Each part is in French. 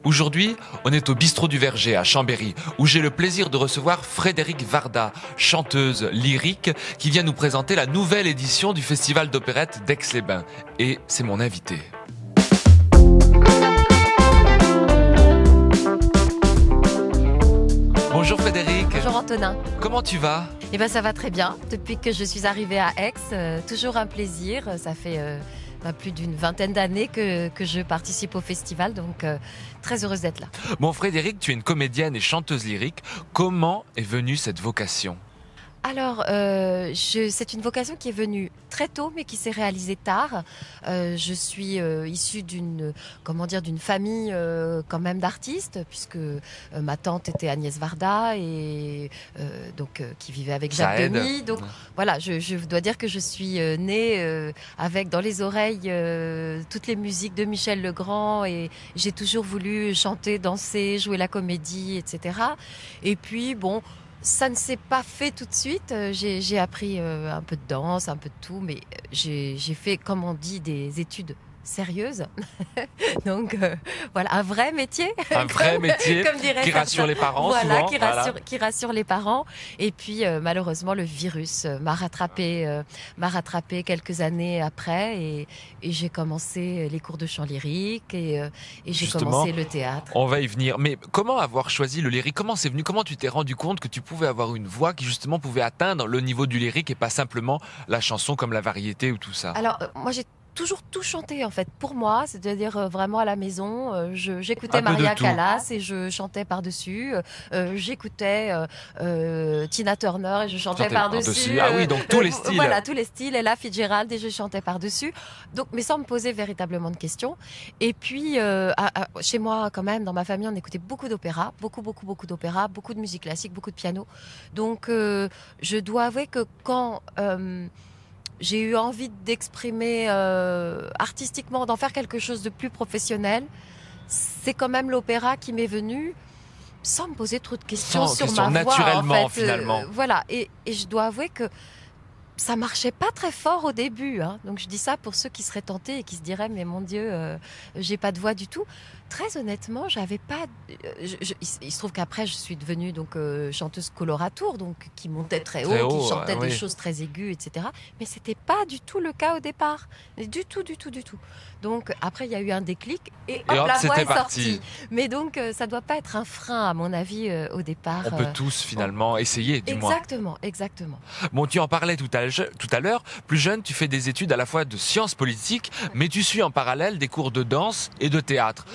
Aujourd'hui, on est au Bistrot du Verger à Chambéry, où j'ai le plaisir de recevoir Frédérique Varda, chanteuse lyrique, qui vient nous présenter la nouvelle édition du Festival d'opérette d'Aix-les-Bains. Et c'est mon invité. Bonjour Frédérique. Bonjour Antonin. Comment tu vas ? Eh ben ça va très bien. Depuis que je suis arrivée à Aix, toujours un plaisir. Ça fait plus d'une vingtaine d'années que je participe au festival, donc très heureuse d'être là. Bon Frédérique, tu es une comédienne et chanteuse lyrique. Comment est venue cette vocation ? Alors, c'est une vocation qui est venue très tôt, mais qui s'est réalisée tard. Je suis issue d'une famille quand même d'artistes, puisque ma tante était Agnès Varda et qui vivait avec Jacques Demy. Donc voilà, je dois dire que je suis née avec dans les oreilles toutes les musiques de Michel Legrand, et j'ai toujours voulu chanter, danser, jouer la comédie, etc. Et puis bon. Ça ne s'est pas fait tout de suite. J'ai appris un peu de danse, un peu de tout, mais j'ai fait, comme on dit, des études sérieuses. Donc voilà, un vrai métier. Un vrai métier qui rassure les parents, voilà, souvent. Qui rassure les parents. Et puis malheureusement, le virus m'a rattrapé quelques années après, et j'ai commencé les cours de chant lyrique et j'ai commencé le théâtre. On va y venir. Mais comment avoir choisi le lyrique ? Comment c'est venu ? Comment tu t'es rendu compte que tu pouvais avoir une voix qui justement pouvait atteindre le niveau du lyrique et pas simplement la chanson comme la variété ou tout ça ? Alors moi j'ai toujours tout chanté en fait pour moi, c'est-à-dire vraiment à la maison. J'écoutais Maria Callas et je chantais par-dessus. J'écoutais Tina Turner et je chantais par-dessus. Ah oui, donc tous les styles. Voilà, tous les styles. Ella Fitzgerald et je chantais par-dessus. Donc, mais sans me poser véritablement de questions. Et puis chez moi, quand même, dans ma famille, on écoutait beaucoup d'opéra, beaucoup d'opéra, beaucoup de musique classique, beaucoup de piano. Donc, je dois avouer que quand j'ai eu envie d'exprimer artistiquement, d'en faire quelque chose de plus professionnel, c'est quand même l'opéra qui m'est venu sans me poser trop de questions sur ma voix. Naturellement, en fait. Finalement. Voilà, et je dois avouer que ça marchait pas très fort au début, hein. Donc je dis ça pour ceux qui seraient tentés et qui se diraient mais mon Dieu, j'ai pas de voix du tout. Très honnêtement, j'avais pas. Il se trouve qu'après je suis devenue donc chanteuse coloratour, donc qui montait très haut, qui chantait des choses très aiguës, etc. Mais c'était pas du tout le cas au départ, du tout. Donc après il y a eu un déclic et hop, la voix est sortie. Mais donc ça doit pas être un frein à mon avis au départ. On peut tous finalement essayer du moins. Exactement. Bon, tu en parlais tout à l'heure. Plus jeune, tu fais des études à la fois de sciences politiques, mais tu suis en parallèle des cours de danse et de théâtre.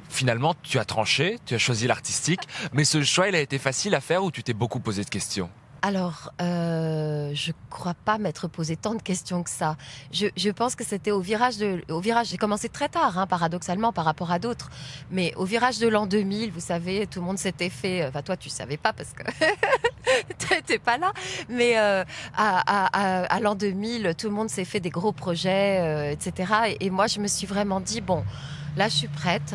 Finalement, tu as tranché, tu as choisi l'artistique, mais ce choix, il a été facile à faire ou tu t'es beaucoup posé de questions ? Alors, je crois pas m'être posé tant de questions que ça. Je pense que c'était au virage. J'ai commencé très tard, hein, paradoxalement, par rapport à d'autres. Mais au virage de l'an 2000, vous savez, tout le monde s'était fait. Enfin, toi, tu savais pas parce que t'étais pas là. Mais à l'an 2000, tout le monde s'est fait des gros projets, etc. Et moi, je me suis vraiment dit bon, là, je suis prête.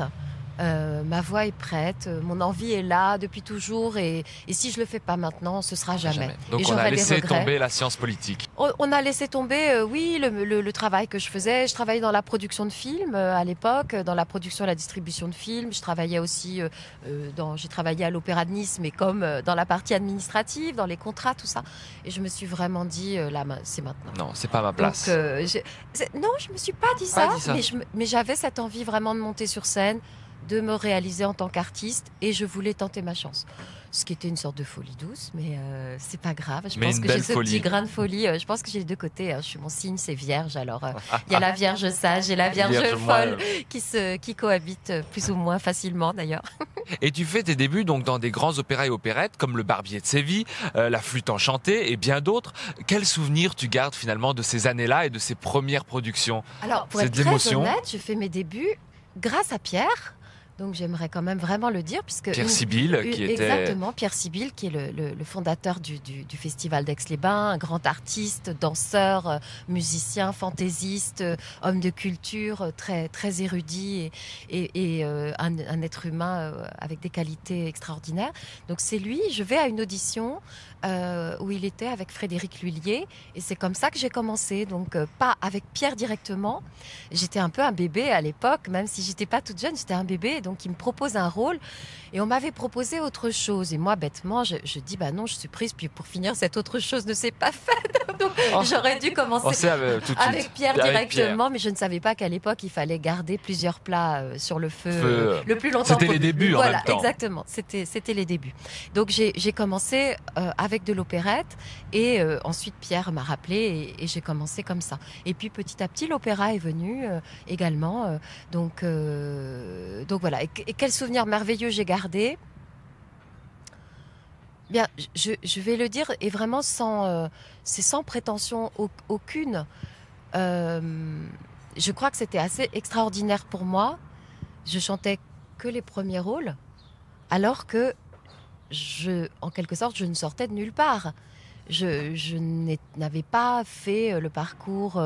Ma voix est prête, mon envie est là depuis toujours, et si je le fais pas maintenant, ce sera jamais. Donc on a laissé tomber la science politique. On a laissé tomber, oui, le travail que je faisais. Je travaillais dans la production de films à l'époque, dans la production et la distribution de films. Je travaillais aussi j'ai travaillé à l'Opéra de Nice, mais comme dans la partie administrative, dans les contrats, tout ça. Et je me suis vraiment dit, là, c'est maintenant. Non, c'est pas ma place. Donc, non, je me suis pas dit ça. Mais j'avais cette envie vraiment de monter sur scène, de me réaliser en tant qu'artiste, et je voulais tenter ma chance. Ce qui était une sorte de folie douce, mais c'est pas grave. Je pense que j'ai ce petit grain de folie. Je pense que j'ai les deux côtés. Je suis mon signe, c'est Vierge. Alors il y a la Vierge sage et la Vierge folle qui cohabitent plus ou moins facilement d'ailleurs. Et tu fais tes débuts donc dans des grands opéras et opérettes comme Le Barbier de Séville, La Flûte enchantée et bien d'autres. Quels souvenirs tu gardes finalement de ces années-là et de ces premières productions ? Alors pour être très honnête, je fais mes débuts grâce à Pierre. Donc j'aimerais quand même vraiment le dire, puisque Pierre Sibille, exactement, Pierre Sibille, qui est le fondateur du Festival d'Aix-les-Bains, un grand artiste, danseur, musicien, fantaisiste, homme de culture, très très érudit et un être humain avec des qualités extraordinaires. Donc c'est lui. Je vais à une audition où il était avec Frédéric Lhuillier, et c'est comme ça que j'ai commencé. Donc pas avec Pierre directement. J'étais un peu un bébé à l'époque, même si j'étais pas toute jeune, j'étais un bébé. donc il me propose un rôle et on m'avait proposé autre chose. Et moi, bêtement, je dis bah non, je suis prise. Puis pour finir, cette autre chose ne s'est pas faite. Donc j'aurais dû commencer tout de avec suite. Pierre Avec directement, Pierre. mais je ne savais pas qu'à l'époque il fallait garder plusieurs plats sur le feu le plus longtemps. C'était les débuts en même temps. Exactement. C'était les débuts. Donc j'ai commencé avec de l'opérette et ensuite Pierre m'a rappelé et j'ai commencé comme ça. Et puis petit à petit l'opéra est venu également. Donc voilà. Et quel souvenir merveilleux j'ai gardé. Bien, je vais le dire et vraiment c'est sans prétention aucune. Je crois que c'était assez extraordinaire pour moi. Je chantais que les premiers rôles, alors que en quelque sorte, je ne sortais de nulle part. Je n'avais pas fait le parcours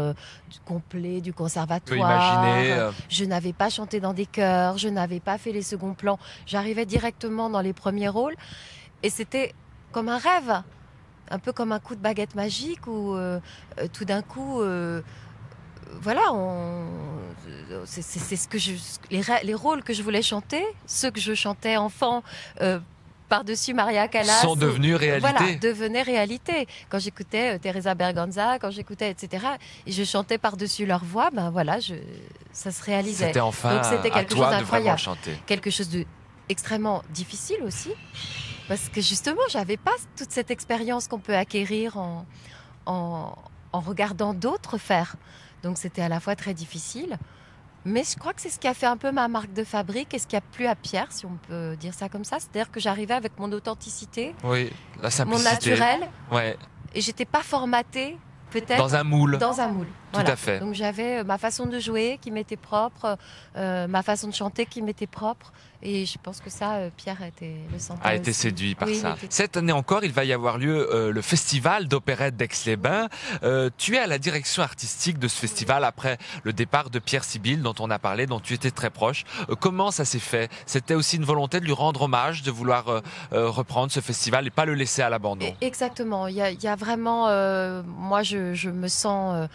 complet du conservatoire. Je n'avais pas chanté dans des chœurs. Je n'avais pas fait les seconds plans. J'arrivais directement dans les premiers rôles. Et c'était comme un rêve, un peu comme un coup de baguette magique où tout d'un coup, voilà, c'est ce que les rôles que je voulais chanter, ceux que je chantais enfant. Par-dessus Maria Callas sont devenus réalité. Voilà, devenaient réalité. Quand j'écoutais Teresa Berganza, quand j'écoutais, etc., et je chantais par-dessus leur voix, ben voilà, ça se réalisait. C'était enfin donc c'était quelque chose d'incroyable, quelque chose de extrêmement difficile aussi, parce que justement, j'avais pas toute cette expérience qu'on peut acquérir en regardant d'autres faire. Donc c'était à la fois très difficile. Mais je crois que c'est ce qui a fait un peu ma marque de fabrique et ce qui a plu à Pierre, si on peut dire ça comme ça. C'est-à-dire que j'arrivais avec mon authenticité, oui, la simplicité, mon naturel, ouais. Et j'étais pas formatée, peut-être, dans un moule. Dans un moule. Tout à fait. Donc j'avais ma façon de jouer qui m'était propre, ma façon de chanter qui m'était propre. Et je pense que ça, Pierre a été séduit par ça. Oui, Cette année encore, il va y avoir lieu le festival d'opérette d'Aix-les-Bains. Tu es à la direction artistique de ce festival après le départ de Pierre Sibille, dont on a parlé, dont tu étais très proche. Comment ça s'est fait? C'était aussi une volonté de lui rendre hommage, de vouloir reprendre ce festival et pas le laisser à l'abandon. Exactement. Il y a vraiment, moi, je me sens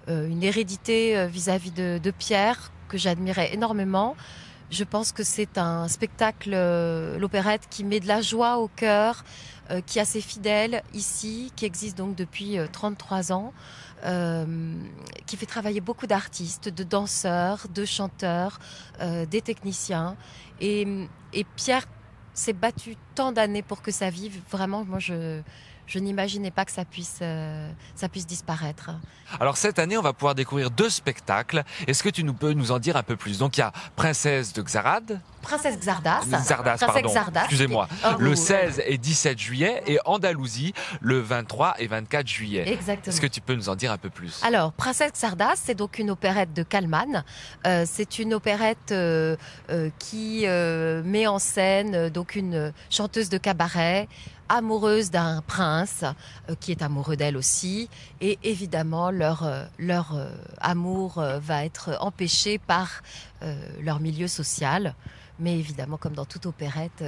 une hérédité vis-à-vis de Pierre que j'admirais énormément. Je pense que c'est un spectacle, l'opérette, qui met de la joie au cœur, qui est assez fidèle ici, qui existe donc depuis 33 ans, qui fait travailler beaucoup d'artistes, de danseurs, de chanteurs, des techniciens. Et Pierre s'est battu tant d'années pour que ça vive. Vraiment, moi, je n'imaginais pas que ça puisse disparaître. Alors cette année, on va pouvoir découvrir 2 spectacles. Est-ce que tu peux nous en dire un peu plus? Donc il y a Princesse de Xarad. Princesse Xardas, pardon, excusez-moi. Le 16 et 17 juillet et Andalousie le 23 et 24 juillet. Exactement. Est-ce que tu peux nous en dire un peu plus? Alors, Princesse Xardas, c'est donc une opérette de Kallmann. C'est une opérette qui met en scène donc une chanteuse de cabaret, amoureuse d'un prince qui est amoureux d'elle aussi, et évidemment leur amour va être empêché par leur milieu social, mais évidemment comme dans toute opérette,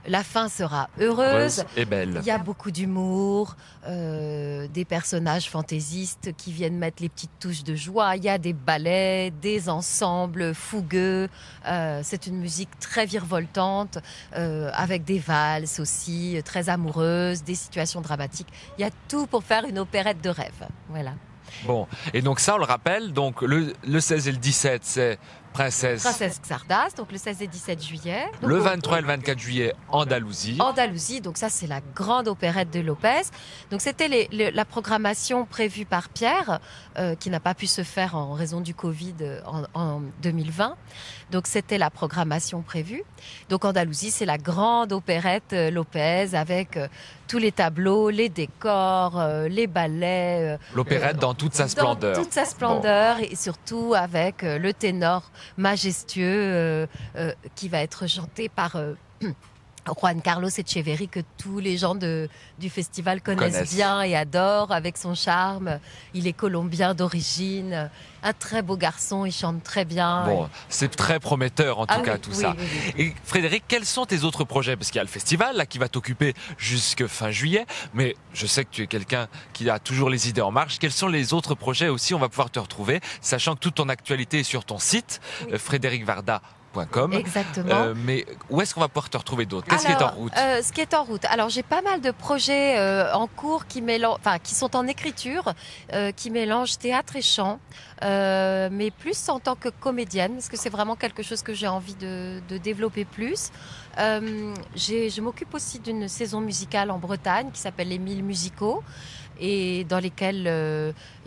la fin sera heureuse et belle. Il y a beaucoup d'humour, des personnages fantaisistes qui viennent mettre les petites touches de joie. Il y a des ballets, des ensembles fougueux. C'est une musique très virevoltante, avec des valses aussi, très amoureuses, des situations dramatiques. Il y a tout pour faire une opérette de rêve. Voilà. Bon, et donc ça, on le rappelle, donc le 16 et le 17, c'est Princesse Xardas, donc le 16 et 17 juillet. Donc le 23 et le 24 juillet, Andalousie. Andalousie, donc ça c'est la grande opérette de Lopez. Donc c'était la programmation prévue par Pierre, qui n'a pas pu se faire en raison du Covid en 2020. Donc c'était la programmation prévue. Donc Andalousie, c'est la grande opérette Lopez avec tous les tableaux, les décors, les ballets. L'opérette dans toute sa splendeur. Dans toute sa splendeur, et surtout avec le ténor majestueux qui va être chanté par Juan Carlos Echeverri, que tous les gens du festival connaissent bien et adorent avec son charme. Il est colombien d'origine, un très beau garçon, il chante très bien. Bon, c'est très prometteur en tout cas tout ça. Oui. Et Frédéric, quels sont tes autres projets? Parce qu'il y a le festival là qui va t'occuper jusque fin juillet, mais je sais que tu es quelqu'un qui a toujours les idées en marche. Quels sont les autres projets aussi? On va pouvoir te retrouver, sachant que toute ton actualité est sur ton site, frédéricvarda.com. frédéricmarie.com. Exactement. Mais où est-ce qu'on va pouvoir te retrouver d'autre? Qu'est-ce qui est en route? Ce qui est en route. Alors, j'ai pas mal de projets en cours qui sont en écriture, qui mélangent théâtre et chant, mais plus en tant que comédienne, parce que c'est vraiment quelque chose que j'ai envie de développer plus. Je m'occupe aussi d'une saison musicale en Bretagne qui s'appelle les 1000 musicaux, et dans lesquels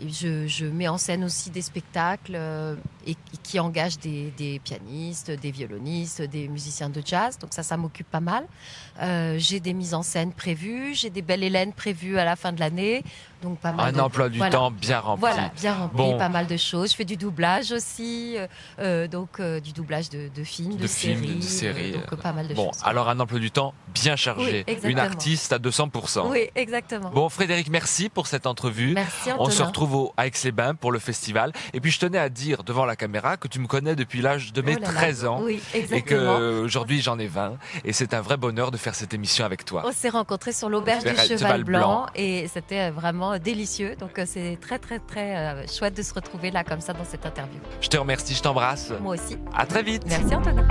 je mets en scène aussi des spectacles et qui engagent des pianistes, des violonistes, des musiciens de jazz. Donc ça m'occupe pas mal. J'ai des mises en scène prévues, j'ai des belles Hélènes prévues à la fin de l'année. Donc pas mal. Un emploi du temps bien rempli. Voilà, bien rempli, Bon. pas mal de choses. Je fais du doublage aussi, du doublage de films, de séries. Donc pas mal de Bon, choses. alors un emploi du temps bien chargé. Oui, une artiste à 200%. Oui, exactement. Bon, Frédéric, merci pour cette entrevue. Merci, Antonin. On se retrouve à Aix-les-Bains pour le festival. Et puis je tenais à dire devant la caméra que tu me connais depuis l'âge de mes 13 ans. Oui, Et exactement. qu'aujourd'hui j'en ai 20. Et c'est un vrai bonheur de faire cette émission avec toi. On s'est rencontrés sur l'auberge du Cheval Blanc et c'était vraiment délicieux. Donc c'est très très très chouette de se retrouver là comme ça dans cette interview. Je te remercie, je t'embrasse. Moi aussi. À très vite. Merci Antonin.